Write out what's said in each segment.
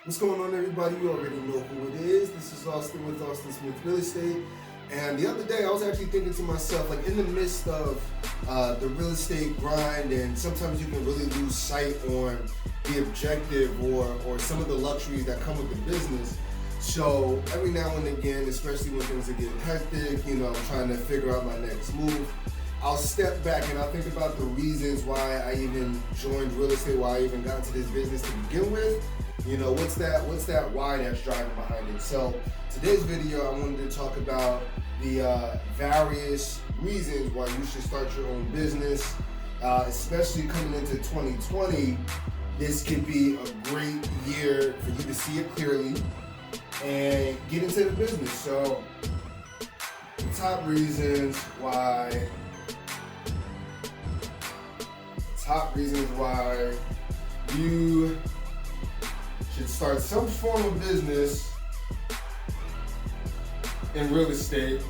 What's going on, everybody? You already know who it is. This is Austin with Austin Smith Real Estate. And the other day, I was actually thinking to myself, like in the midst of the real estate grind, and sometimes you can really lose sight on the objective or some of the luxuries that come with the business. So every now and again, especially when things are getting hectic, I'm trying to figure out my next move, I'll step back and I'll think about the reasons why I even joined real estate, why I even got into this business to begin with. What's that why that's driving behind it? So today's video, I wanted to talk about the various reasons why you should start your own business, especially coming into 2020. This could be a great year for you to see it clearly and get into the business. So the top reasons why you should start some form of business in real estate.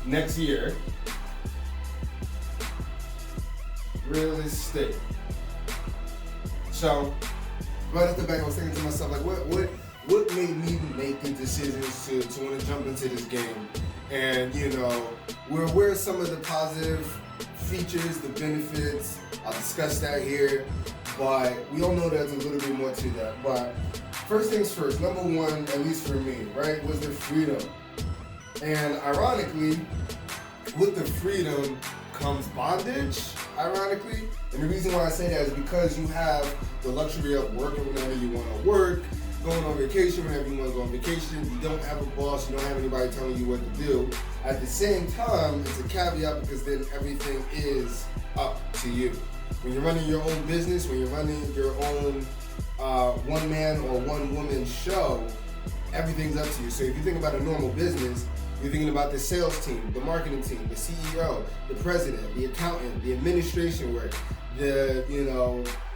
Next year. Real estate. So right off the back, I was thinking to myself, like, what made me make the decisions to want to jump into this game? And we're aware of some of the positive features, the benefits. I'll discuss that here, but we all know there's a little bit more to that. But first things first, number one, at least for me, right, was the freedom. And ironically, with the freedom comes bondage, ironically. And the reason why I say that is because you have the luxury of working whenever you want to work, going on vacation whenever you want to go on vacation. You don't have a boss, you don't have anybody telling you what to do. At the same time, it's a caveat because then everything is up to you. When you're running your own business, when you're running your own one man or one woman show, everything's up to you. So if you think about a normal business, you're thinking about the sales team, the marketing team, the CEO, the president, the accountant, the administration work,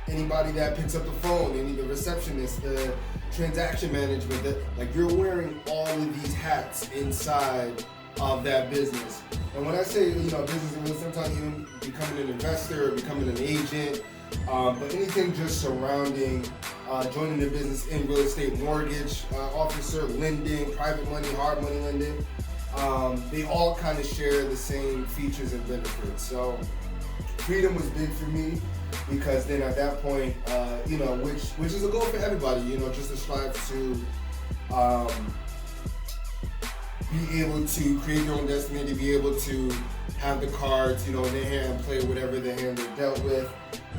anybody that picks up the phone, the receptionist, the transaction management. Like you're wearing all of these hats inside of that business. And when I say business, sometimes even becoming an investor or becoming an agent, but anything just surrounding joining the business in real estate, mortgage officer, lending, private money, hard money lending. They all kind of share the same features and benefits. So freedom was big for me because then at that point, which is a goal for everybody, just to strive to be able to create your own destiny, to be able to have the cards, in their hand, play whatever the hand they're dealt with,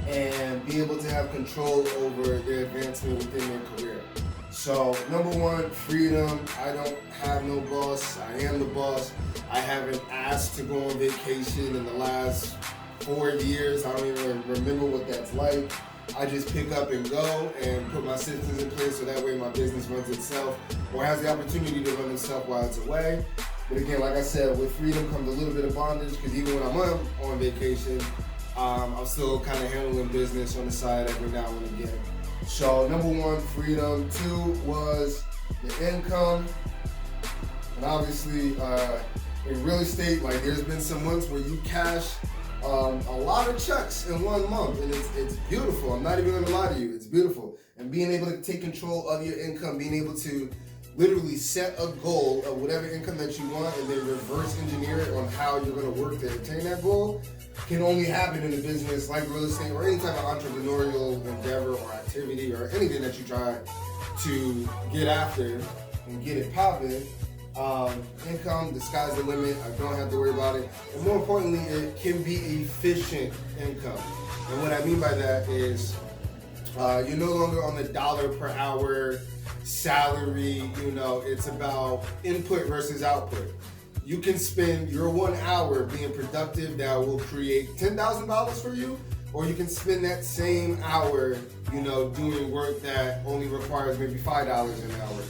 and be able to have control over their advancement within their career. So number one, freedom. I don't have no boss. I am the boss. I haven't asked to go on vacation in the last 4 years. I don't even remember what that's like. I just pick up and go and put my systems in place so that way my business runs itself or has the opportunity to run itself while it's away. But again, like I said, with freedom comes a little bit of bondage because even when I'm on vacation, I'm still kind of handling business on the side every now and again. So number one, freedom. Two was the income. And obviously, in real estate, like there's been some months where you cash a lot of checks in 1 month, and it's beautiful. I'm not even gonna lie to you, it's beautiful. And being able to take control of your income, being able to literally set a goal of whatever income that you want and then reverse engineer it on how you're gonna work to attain that goal can only happen in a business like real estate or any type of entrepreneurial endeavor or activity or anything that you try to get after and get it popping. Income, the sky's the limit. I don't have to worry about it. And more importantly, it can be efficient income. And what I mean by that is you're no longer on the dollar per hour salary. It's about input versus output. You can spend your 1 hour being productive that will create $10,000 for you, or you can spend that same hour, doing work that only requires maybe $5 an hour.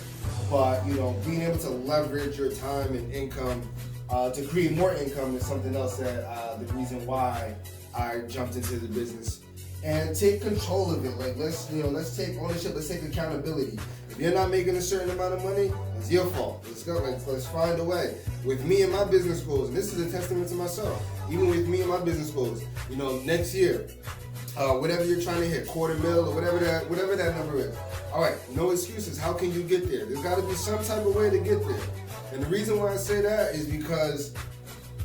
But, being able to leverage your time and income to create more income is something else that the reason why I jumped into the business. And take control of it. Like let's take ownership, let's take accountability. If you're not making a certain amount of money, it's your fault. Let's go, let's find a way. With me and my business goals, and this is a testament to myself, even with me and my business goals, next year, whatever you're trying to hit, quarter mil or whatever that number is. All right, no excuses. How can you get there? There's got to be some type of way to get there. And the reason why I say that is because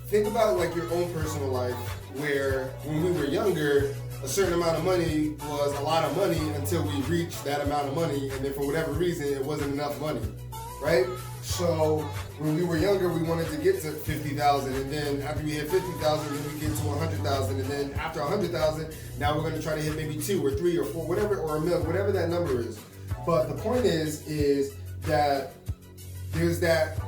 think about like your own personal life, where when we were younger, a certain amount of money was a lot of money until we reached that amount of money, and then for whatever reason, it wasn't enough money, right? So when we were younger, we wanted to get to 50,000, and then after we hit 50,000, then we get to 100,000, and then after 100,000, now we're going to try to hit maybe 2 or 3 or 4, whatever, or a million, whatever that number is. But the point is that there's that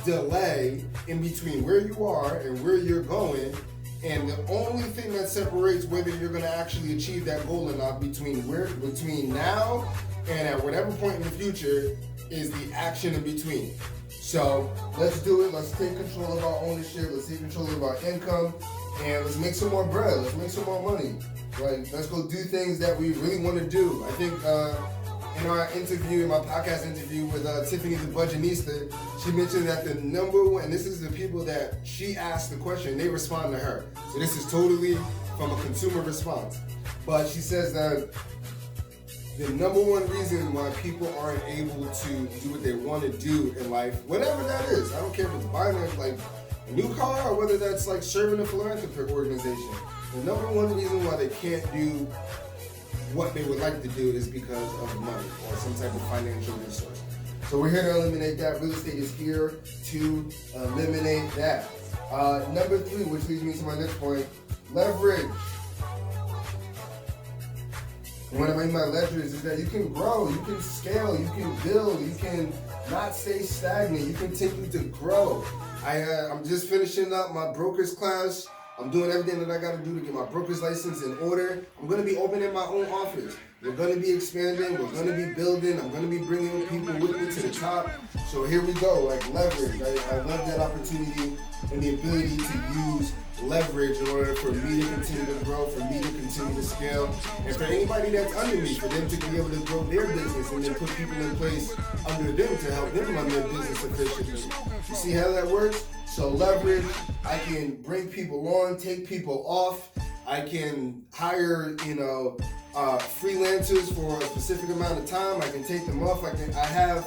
delay in between where you are and where you're going, and the only thing that separates whether you're going to actually achieve that goal or not between now and at whatever point in the future is the action in between. So let's do it. Let's take control of our ownership. Let's take control of our income, and let's make some more bread. Let's make some more money. Like, let's go do things that we really want to do. I think in our interview, in my podcast interview with Tiffany the Budgetnista, she mentioned that the number one, and this is the people that she asked the question, they respond to her. So this is totally from a consumer response. But she says that the number one reason why people aren't able to do what they want to do in life, whatever that is, I don't care if it's buying a new car or whether that's like serving a philanthropic organization, the number one reason why they can't do what they would like to do is because of money or some type of financial resource. So we're here to eliminate that. Real estate is here to eliminate that. Number 3, which leads me to my next point, leverage. And what I mean by leverage is that you can grow, you can scale, you can build, you can not stay stagnant, you continue to grow. I'm just finishing up my broker's class. I'm doing everything that I got to do to get my broker's license in order. I'm going to be opening my own office. We're going to be expanding. We're going to be building. I'm going to be bringing people with me to the top. So here we go, like leverage. I love that opportunity and the ability to use leverage in order for me to continue to grow, for me to continue to scale, and for anybody that's under me, for them to be able to grow their business and then put people in place under them to help them run their business efficiently. You see how that works? So leverage, I can bring people on, take people off. I can hire, freelancers for a specific amount of time. I can take them off. I have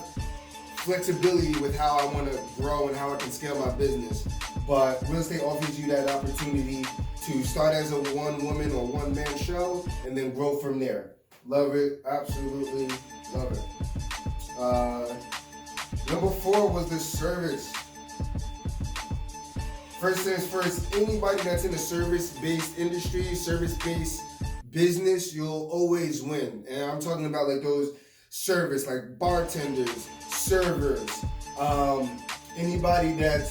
flexibility with how I want to grow and how I can scale my business. But real estate offers you that opportunity to start as a one-woman or one-man show and then grow from there. Love it. Absolutely love it. Number 4 was the service. First things first, anybody that's in a service-based industry, service-based business, you'll always win. And I'm talking about like those service, like bartenders, servers, anybody that's,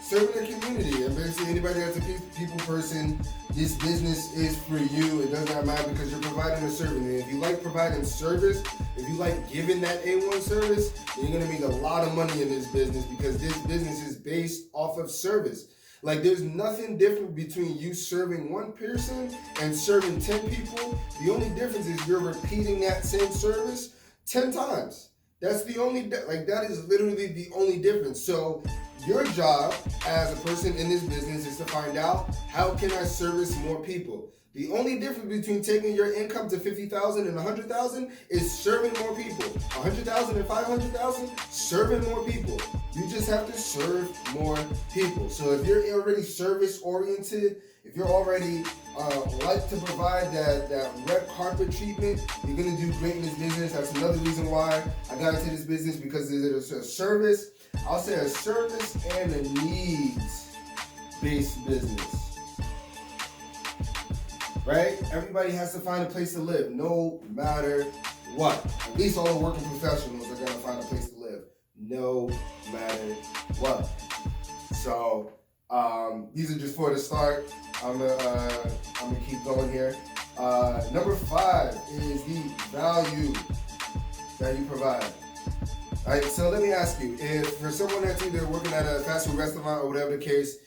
serving the community, and basically anybody that's a people person. This business is for you. It does not matter because you're providing a service. And if you like providing service, if you like giving that A1 service, then you're gonna make a lot of money in this business because this business is based off of service. Like, there's nothing different between you serving one person and serving 10 people. The only difference is you're repeating that same service 10 times. That's the only, that is literally the only difference. So your job as a person in this business is to find out, how can I service more people? The only difference between taking your income to 50,000 and 100,000 is serving more people. 100,000 and 500,000, serving more people. You just have to serve more people. So if you're already service oriented, if you're already like to provide that red carpet treatment, you're gonna do great in this business. That's another reason why I got into this business, because it's a service. I'll say a service and a needs-based business. Right? Everybody has to find a place to live, no matter what. At least all the working professionals are gonna find a place to live, no matter what. So these are just for the start. I'm gonna keep going here. Number 5 is the value that you provide. All right, so let me ask you, if for someone that's either working at a fast food restaurant or whatever the case,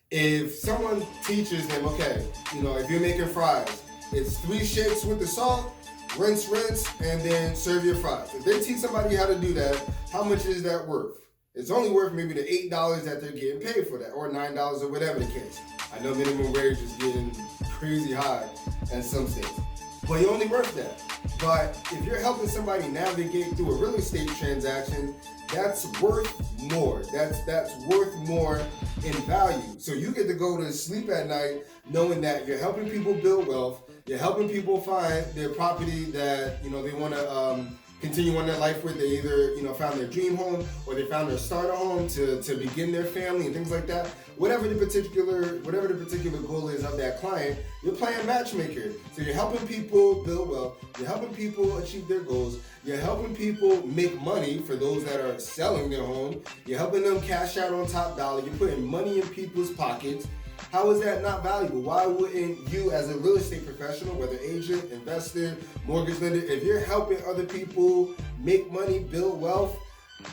if someone teaches them, okay, if you're making fries, it's 3 shakes with the salt, rinse, and then serve your fries. If they teach somebody how to do that, how much is that worth? It's only worth maybe the $8 that they're getting paid for that, or $9 or whatever the case. I know minimum wage is getting crazy high in some states. But you only worth that. But if you're helping somebody navigate through a real estate transaction, that's worth more. That's worth more in value. So you get to go to sleep at night knowing that you're helping people build wealth. You're helping people find their property that they want to continue on their life with. They either found their dream home or they found their starter home to begin their family and things like that. Whatever the particular goal is of that client, you're playing matchmaker. So you're helping people build wealth. You're helping people achieve their goals. You're helping people make money for those that are selling their home. You're helping them cash out on top dollar. You're putting money in people's pockets. How is that not valuable? Why wouldn't you, as a real estate professional, whether agent, investor, mortgage lender, if you're helping other people make money, build wealth,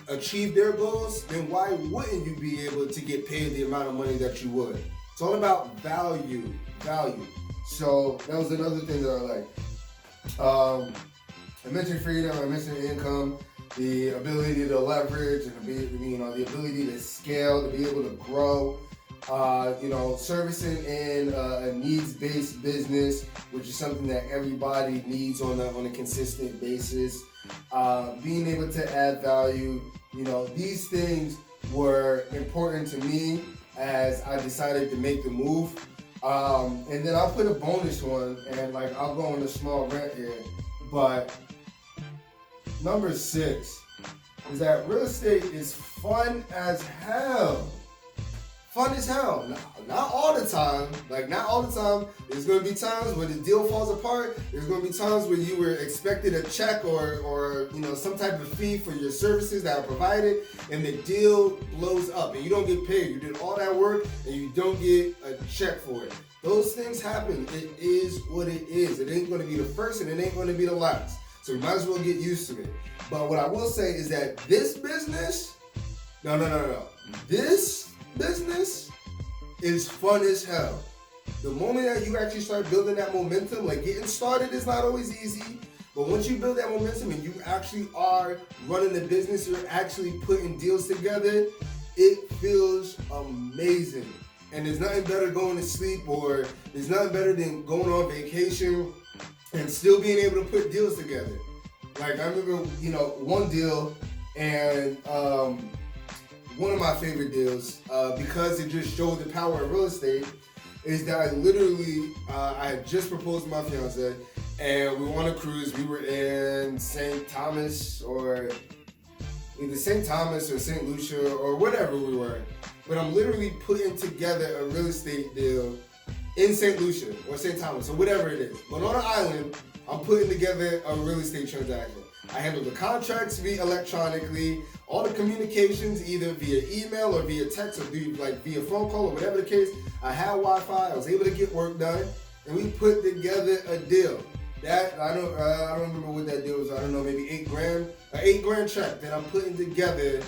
achieve their goals, then why wouldn't you be able to get paid the amount of money that you would? It's all about value. So that was another thing that I like. I mentioned freedom, I mentioned income, the ability to leverage, and the ability to scale, to be able to grow. Servicing in a needs-based business, which is something that everybody needs on a consistent basis. Being able to add value, these things were important to me as I decided to make the move. And then I'll put a bonus one, and I'll go on a small rant here. But number 6 is that real estate is fun as hell. Fun as hell. Not all the time. Not all the time. There's going to be times where the deal falls apart. There's going to be times where you were expected a check or some type of fee for your services that are provided, and the deal blows up and you don't get paid. You did all that work and you don't get a check for it. Those things happen. It is what it is. It ain't going to be the first and it ain't going to be the last. So we might as well get used to it. But what I will say is that this business, this business is fun as hell. The moment that you actually start building that momentum, getting started is not always easy, but once you build that momentum and you actually are running the business, you're actually putting deals together, it feels amazing. And there's nothing better going to sleep, or there's nothing better than going on vacation and still being able to put deals together. I remember, one deal, and one of my favorite deals, because it just showed the power of real estate, is that I had just proposed to my fiance, and we were on a cruise. We were in St. Thomas, or either St. Thomas or St. Lucia, or whatever we were. But I'm literally putting together a real estate deal in St. Lucia or St. Thomas or whatever it is. But on an island, I'm putting together a real estate transaction. I handle the contracts electronically, all the communications either via email or via text or via phone call or whatever the case. I had Wi-Fi, I was able to get work done, and we put together a deal. That I don't remember what that deal was. I don't know, maybe $8,000, an $8,000 check that I'm putting together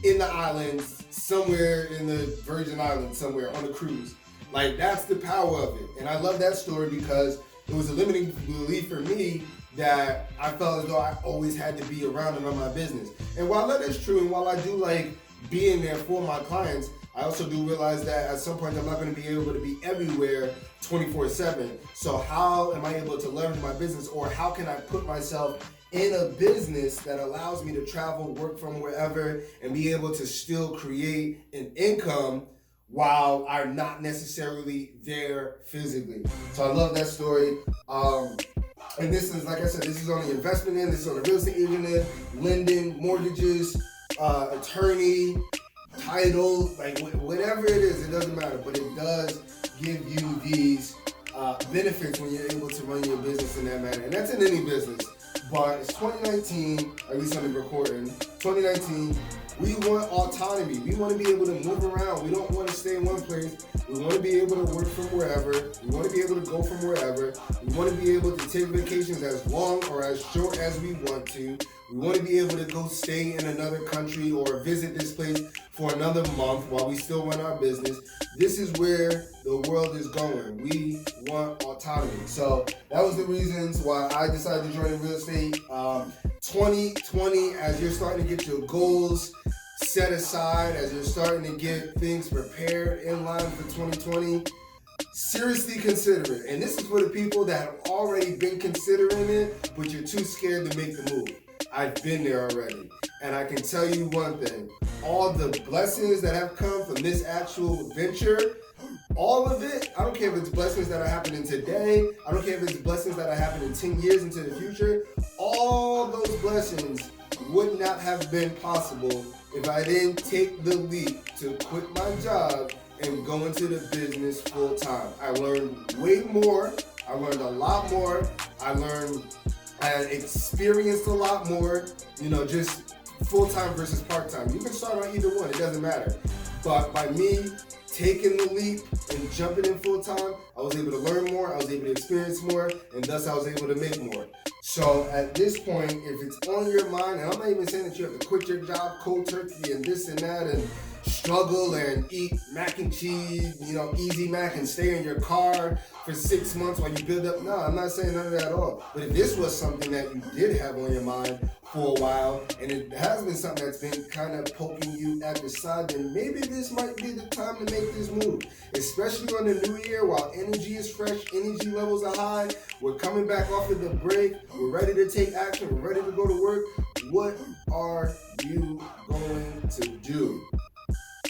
in the islands, somewhere in the Virgin Islands, somewhere on a cruise. That's the power of it, and I love that story because it was a limiting belief for me that I felt as though I always had to be around and run my business. And while that is true, and while I do like being there for my clients, I also do realize that at some point I'm not going to be able to be everywhere 24/7. So how am I able to leverage my business, or how can I put myself in a business that allows me to travel, work from wherever, and be able to still create an income while I'm not necessarily there physically. So I love that story. And this is, like I said, this is on the investment end, this is on the real estate agent end, lending, mortgages, attorney, title, whatever it is, it doesn't matter. But it does give you these benefits when you're able to run your business in that manner. And that's in any business. But it's 2019, at least on the recording, 2019, we want autonomy. We want to be able to move around. We don't want to stay in one place. We want to be able to work from wherever. We want to be able to go from wherever. We want to be able to take vacations as long or as short as we want to. We want to be able to go stay in another country or visit this place for another month while we still run our business. This is where the world is going. We want autonomy. So that was the reasons why I decided to join real estate. 2020, as you're starting to get your goals set aside, as you're starting to get things prepared in line for 2020, seriously consider it. And this is for the people that have already been considering it, but you're too scared to make the move. I've been there already. And I can tell you one thing, all the blessings that have come from this actual venture, all of it, I don't care if it's blessings that are happening today, I don't care if it's blessings that are happening 10 years into the future, all those blessings would not have been possible if I didn't take the leap to quit my job and go into the business full time. I learned way more, I learned a lot more, I experienced a lot more, just full time versus part time. You can start on either one, it doesn't matter. But by me taking the leap and jumping in full time, I was able to learn more, I was able to experience more, and thus I was able to make more. So at this point, if it's on your mind, and I'm not even saying that you have to quit your job cold turkey and this and that and struggle and eat mac and cheese, easy mac and stay in your car for 6 months while you build up. No, I'm not saying none of that at all. But if this was something that you did have on your mind for a while, and it has been something that's been kind of poking you at the side, then maybe this might be the time to make this move. Especially on the new year, while energy is fresh, energy levels are high, we're coming back off of the break, we're ready to take action, we're ready to go to work. What are you going to do?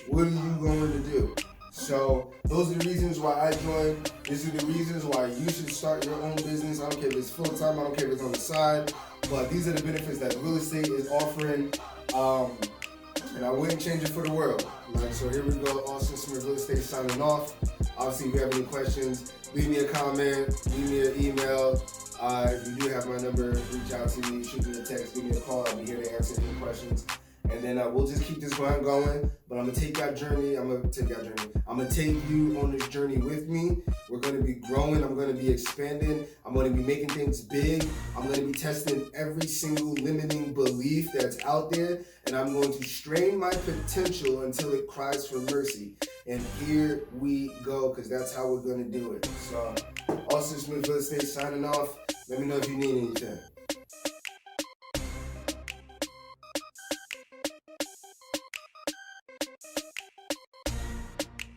What are you going to do? So those are the reasons why I joined. These are the reasons why you should start your own business. I don't care if it's full time, I don't care if it's on the side, but these are the benefits that real estate is offering. And I wouldn't change it for the world. So here we go, Austin Smith Real Estate signing off. Obviously, if you have any questions, leave me a comment, leave me an email. If you do have my number, reach out to me, shoot me a text, give me a call. I'll be here to answer any questions. And then we'll just keep this grind going. But I'm gonna take you on this journey with me. We're gonna be growing. I'm gonna be expanding. I'm gonna be making things big. I'm gonna be testing every single limiting belief that's out there, and I'm going to strain my potential until it cries for mercy. And here we go, because that's how we're gonna do it. So, Austin Smith Real Estate signing off. Let me know if you need anything.